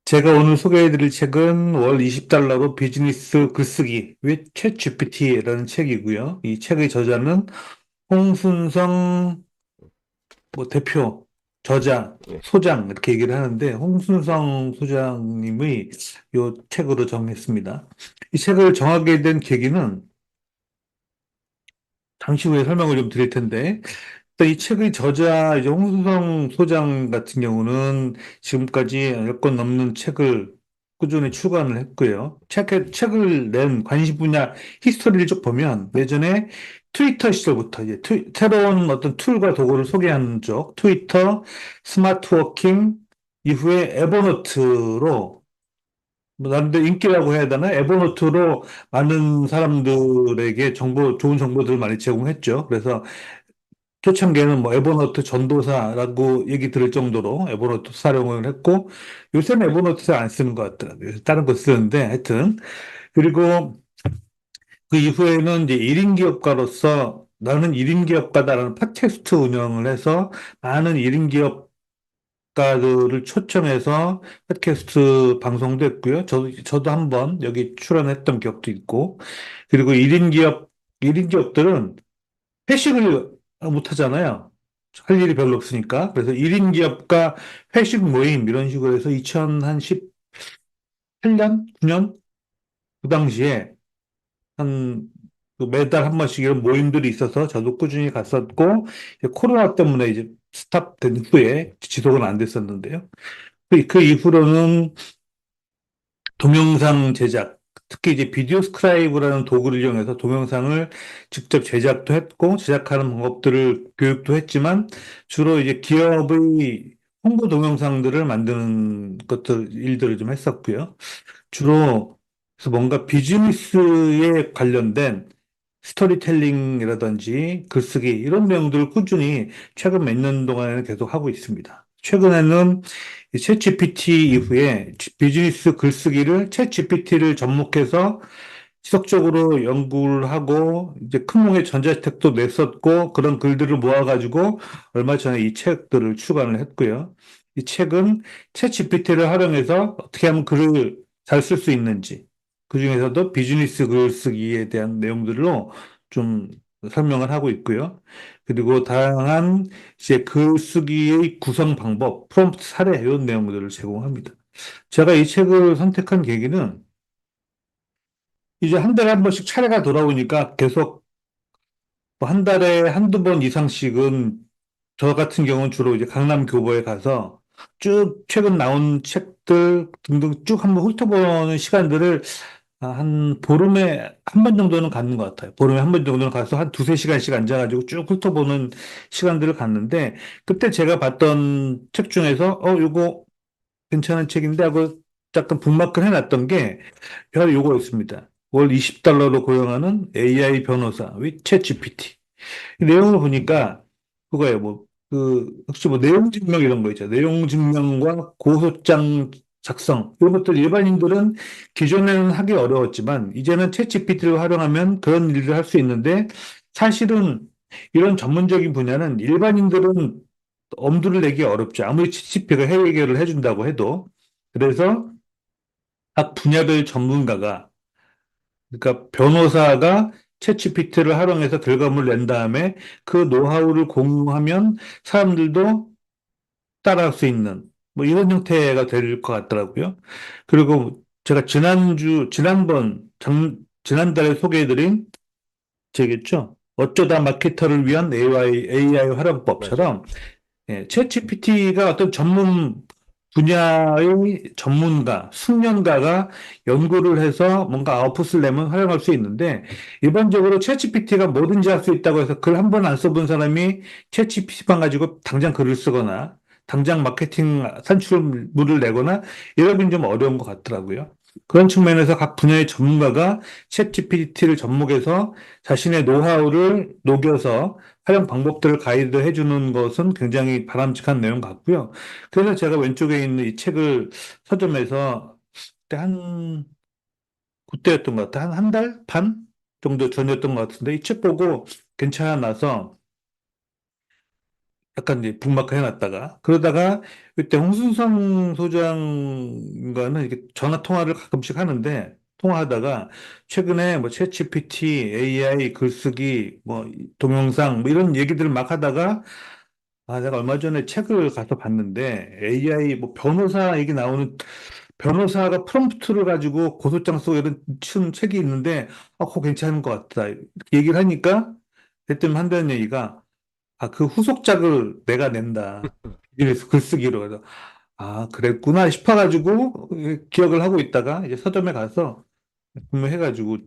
제가 오늘 소개해드릴 책은 월 20달러로 비즈니스 글쓰기 with 챗GPT라는 책이고요. 이 책의 저자는 홍순성 대표, 저자, 예, 소장 이렇게 얘기를 하는데 홍순성 소장님의 이 책으로 정했습니다. 이 책을 정하게 된 계기는 잠시 후에 설명을 좀 드릴 텐데 일단 이 책의 저자 이제 홍순성 소장 같은 경우는 지금까지 10권 넘는 책을 꾸준히 출간을 했고요. 책을 낸 관심 분야 히스토리를 쭉 보면 예전에 트위터 시절부터 이제 새로운 어떤 툴과 도구를 소개하는 쪽 트위터, 스마트워킹 이후에 에버노트로 뭐 나름대로 인기라고 해야 되나? 에버노트로 많은 사람들에게 좋은 정보들을 많이 제공했죠. 그래서 초창기에는 뭐 에버노트 전도사라고 얘기 들을 정도로 에버노트 사용을 했고 요새는 에버노트 안 쓰는 것 같더라고요. 다른 거 쓰는데 하여튼 그리고 그 이후에는 이제 1인 기업가로서 나는 1인 기업가다라는 팟캐스트 운영을 해서 많은 1인 기업가들을 초청해서 팟캐스트 방송도 했고요. 저도 한번 여기 출연했던 기억도 있고 그리고 1인 기업들은 회식을 못 하잖아요. 할 일이 별로 없으니까. 그래서 1인 기업가 회식 모임 이런 식으로 해서 2018년, 9년 그 당시에 한그 매달 한 번씩 이런 모임들이 있어서 저도 꾸준히 갔었고 이제 코로나 때문에 이제 스탑된 후에 지속은 안 됐었는데요. 그 이후로는 동영상 제작, 특히 이제 비디오 스크라이브라는 도구를 이용해서 동영상을 직접 제작도 했고, 제작하는 방법들을 교육도 했지만, 주로 이제 기업의 홍보 동영상들을 만드는 일들을 좀 했었고요. 주로, 그래서 뭔가 비즈니스에 관련된 스토리텔링이라든지 글쓰기 이런 내용들을 꾸준히 최근 몇 년 동안에는 계속 하고 있습니다. 최근에는 이 챗GPT 이후에 비즈니스 글쓰기를 챗GPT를 접목해서 지속적으로 연구를 하고 이제 큰 몽의 전자책도 냈었고 그런 글들을 모아가지고 얼마 전에 이 책들을 출간을 했고요. 이 책은 챗GPT를 활용해서 어떻게 하면 글을 잘 쓸 수 있는지 그중에서도 비즈니스 글쓰기에 대한 내용들로 좀 설명을 하고 있고요. 그리고 다양한 이제 글쓰기의 구성 방법, 프롬프트 사례 이런 내용들을 제공합니다. 제가 이 책을 선택한 계기는 이제 한 달에 한 번씩 차례가 돌아오니까 계속 뭐한 달에 한두 번 이상씩은 저 같은 경우는 주로 이제 강남 교보에 가서 쭉 최근 나온 책들 등등 쭉 한번 훑어보는 시간들을 한 보름에 한 번 정도는 갖는 것 같아요. 보름에 한 번 정도는 가서 한 두세 시간씩 앉아가지고 쭉 훑어보는 시간들을 갖는데 그때 제가 봤던 책 중에서 요거 괜찮은 책인데 하고 약간 북마크 해놨던 게 바로 요거였습니다. 월 20달러로 고용하는 AI 변호사 with 챗GPT. 이 내용을 보니까 그거예요. 혹시 뭐 내용 증명 이런 거 있죠. 내용 증명과 고소장 작성 이런 것들 일반인들은 기존에는 하기 어려웠지만 이제는 챗GPT를 활용하면 그런 일을 할 수 있는데 사실은 이런 전문적인 분야는 일반인들은 엄두를 내기 어렵죠. 아무리 챗GPT가 해결을 해준다고 해도. 그래서 각 분야별 전문가가 그러니까 변호사가 챗GPT를 활용해서 결과물을 낸 다음에 그 노하우를 공유하면 사람들도 따라할 수 있는 뭐 이런 형태가 될 것 같더라고요. 그리고 제가 지난달에 소개해드린 책이겠죠. 어쩌다 마케터를 위한 AI 맞아요. 활용법처럼 챗GPT가 어떤 전문 분야의 전문가, 숙련가가 연구를 해서 뭔가 아웃풋을 내면 활용할 수 있는데, 일반적으로 챗GPT가 뭐든지 할 수 있다고 해서 글 한 번 안 써본 사람이 챗GPT만 가지고 당장 글을 쓰거나, 당장 마케팅 산출물을 내거나, 이러긴 좀 어려운 것 같더라고요. 그런 측면에서 각 분야의 전문가가 챗GPT를 접목해서 자신의 노하우를 녹여서 활용 방법들을 가이드 해주는 것은 굉장히 바람직한 내용 같고요. 그래서 제가 왼쪽에 있는 이 책을 서점에서 그때 그때였던 것 같아요. 한 달 반 정도 전이었던 것 같은데 이 책 보고 괜찮아서 약간 이제 북마크 해놨다가 그러다가 그때 홍순성 소장과는 이렇게 전화 통화를 가끔씩 하는데 통화하다가 최근에 뭐 챗GPT, AI, 글쓰기, 뭐 동영상 뭐 이런 얘기들을 막 하다가 아 내가 얼마 전에 책을 가서 봤는데 AI 뭐 변호사 얘기 나오는 변호사가 프롬프트를 가지고 고소장 쓰고 이런 친 책이 있는데 아 그거 괜찮은 것 같다 이렇게 얘기를 하니까 대뜸 한다는 얘기가 아, 그 후속작을 내가 낸다. 이래서 글쓰기로 해서, 아, 그랬구나 싶어가지고 기억을 하고 있다가 이제 서점에 가서 구매해가지고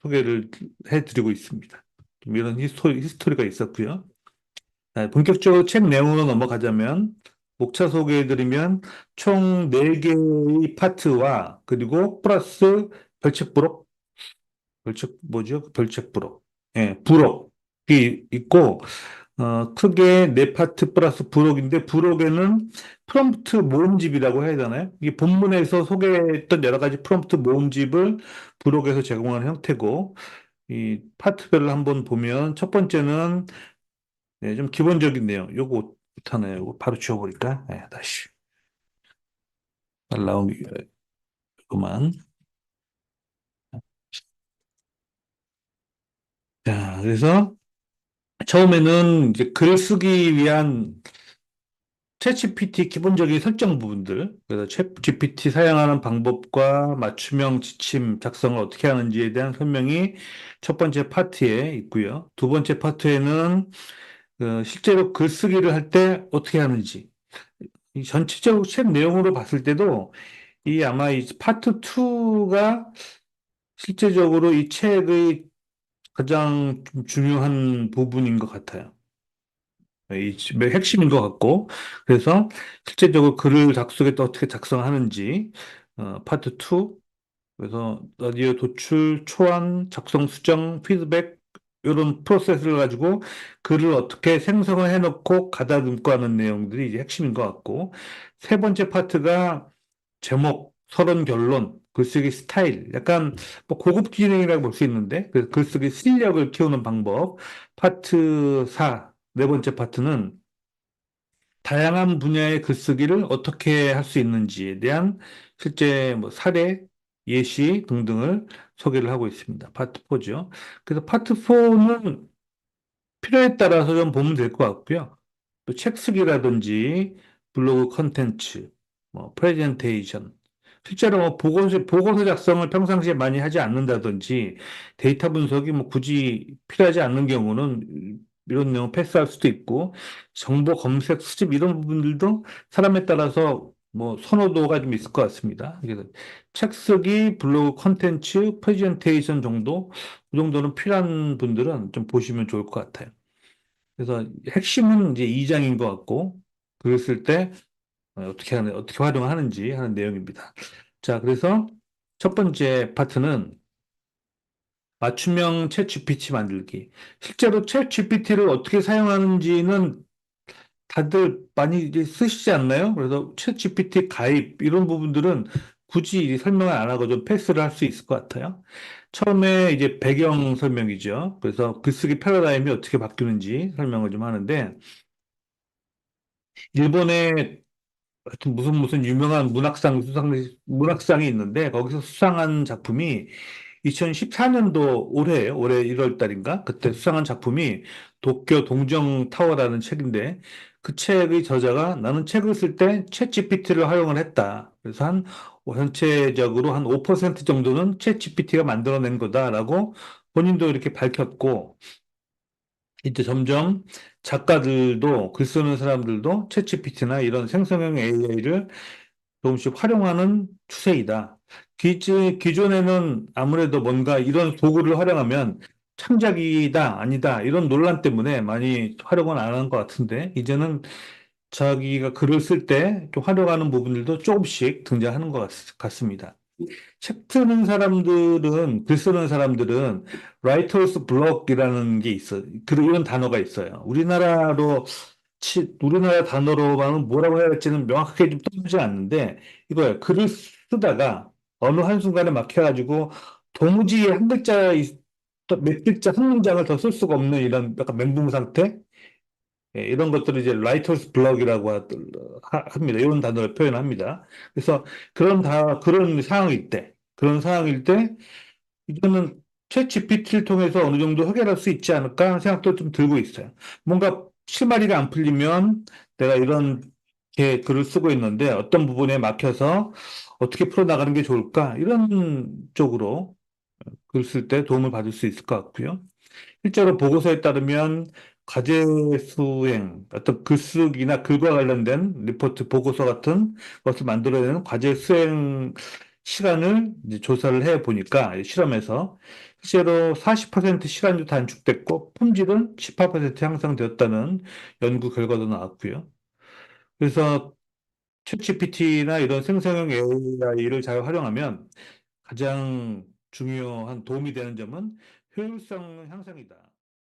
소개를 해드리고 있습니다. 좀 이런 히스토리가 있었고요. 아, 본격적으로 책 내용으로 넘어가자면, 목차 소개해드리면 총 4개의 파트와 그리고 플러스 별책 부록, 별책 뭐죠? 별책 부록. 예, 부록이 있고, 크게 네 파트 플러스 부록인데 부록에는 프롬프트 모음집이라고 해야 되나요? 이게 본문에서 소개했던 여러 가지 프롬프트 모음집을 부록에서 제공하는 형태고 이 파트별로 한번 보면 첫 번째는 네, 좀 기본적인 내용. 요거 못하네요. 요거 바로 지워버릴까? 네, 다시 잘 나오기만. 자, 그래서 처음에는 이제 글 쓰기 위한 챗GPT 기본적인 설정 부분들, 그래서 챗GPT 사용하는 방법과 맞춤형 지침 작성을 어떻게 하는지에 대한 설명이 첫 번째 파트에 있고요. 두 번째 파트에는 실제로 글쓰기를 할 때 어떻게 하는지, 이 전체적으로 책 내용으로 봤을 때도 이 아마 이 파트 2가 실제적으로 이 책의 가장 좀 중요한 부분인 것 같아요. 이 집의 핵심인 것 같고, 그래서 실제적으로 글을 작성에 또 어떻게 작성하는지, 파트 2, 그래서 라디오 도출, 초안, 작성 수정, 피드백, 이런 프로세스를 가지고 글을 어떻게 생성을 해놓고 가다듬고 하는 내용들이 이제 핵심인 것 같고, 세 번째 파트가 제목, 서론, 결론, 글쓰기 스타일, 약간 뭐 고급 기능이라고 볼 수 있는데, 그 글쓰기 실력을 키우는 방법, 파트 4, 네 번째 파트는 다양한 분야의 글쓰기를 어떻게 할 수 있는지에 대한 실제 뭐 사례, 예시 등등을 소개를 하고 있습니다. 파트 4죠. 그래서 파트 4는 필요에 따라서 좀 보면 될 것 같고요. 또 책 쓰기라든지 블로그 컨텐츠, 뭐 프레젠테이션, 실제로 뭐 보고서 작성을 평상시에 많이 하지 않는다든지 데이터 분석이 뭐 굳이 필요하지 않는 경우는 이런 내용 패스할 수도 있고 정보 검색 수집 이런 부분들도 사람에 따라서 뭐 선호도가 좀 있을 것 같습니다. 그래서 책 쓰기, 블로그 컨텐츠, 프레젠테이션 정도 그 정도는 필요한 분들은 좀 보시면 좋을 것 같아요. 그래서 핵심은 이제 2장인 것 같고, 글을 쓸 때 어떻게 활용하는지 하는 내용입니다. 자, 그래서 첫 번째 파트는 맞춤형 챗 GPT 만들기. 실제로 챗 GPT를 어떻게 사용하는지는 다들 많이 이제 쓰시지 않나요? 그래서 챗 GPT 가입, 이런 부분들은 굳이 설명을 안 하고 좀 패스를 할 수 있을 것 같아요. 처음에 이제 배경 설명이죠. 그래서 글쓰기 패러다임이 어떻게 바뀌는지 설명을 좀 하는데, 일본의 하여튼 무슨 유명한 문학상이 있는데 거기서 수상한 작품이 2014년도 올해예요. 올해 1월 달인가? 그때 수상한 작품이 도쿄 동정타워라는 책인데 그 책의 저자가 나는 책을 쓸 때 챗GPT를 활용을 했다. 그래서 전체적으로 한 5% 정도는 챗GPT가 만들어낸 거다라고 본인도 이렇게 밝혔고 이제 점점 작가들도 글 쓰는 사람들도 챗GPT나 이런 생성형 AI를 조금씩 활용하는 추세이다. 기존에는 아무래도 뭔가 이런 도구를 활용하면 창작이다, 아니다, 이런 논란 때문에 많이 활용은 안 한 것 같은데, 이제는 자기가 글을 쓸 때 좀 활용하는 부분들도 조금씩 등장하는 것 같습니다. 책 쓰는 사람들은, 글 쓰는 사람들은 라이터스 블록이라는 게 있어. 그런 이런 단어가 있어요. 우리나라 단어로만은 뭐라고 해야 할지는 명확하게 좀 떠오르지 않는데, 이거예요. 글을 쓰다가 어느 한순간에 막혀가지고 도무지 몇 글자 한 문장을 더 쓸 수가 없는 이런 약간 멘붕 상태? 예, 이런 것들을 이제 라이터스 블럭이라고 합니다. 이런 단어를 표현합니다. 그래서 그런 상황일 때, 그런 상황일 때, 이거는 챗 GPT를 통해서 어느 정도 해결할 수 있지 않을까 하는 생각도 좀 들고 있어요. 뭔가 실마리가 안 풀리면 내가 이런 게 글을 쓰고 있는데 어떤 부분에 막혀서 어떻게 풀어나가는 게 좋을까? 이런 쪽으로 글 쓸 때 도움을 받을 수 있을 것 같고요. 실제로 보고서에 따르면 과제 수행, 어떤 글쓰기나 글과 관련된 리포트, 보고서 같은 것을 만들어내는 과제 수행 시간을 이제 조사를 해 보니까 실험에서 실제로 40% 시간도 단축됐고 품질은 18% 향상되었다는 연구 결과도 나왔고요. 그래서 챗GPT나 이런 생성형 AI를 잘 활용하면 가장 중요한 도움이 되는 점은 효율성 향상이다.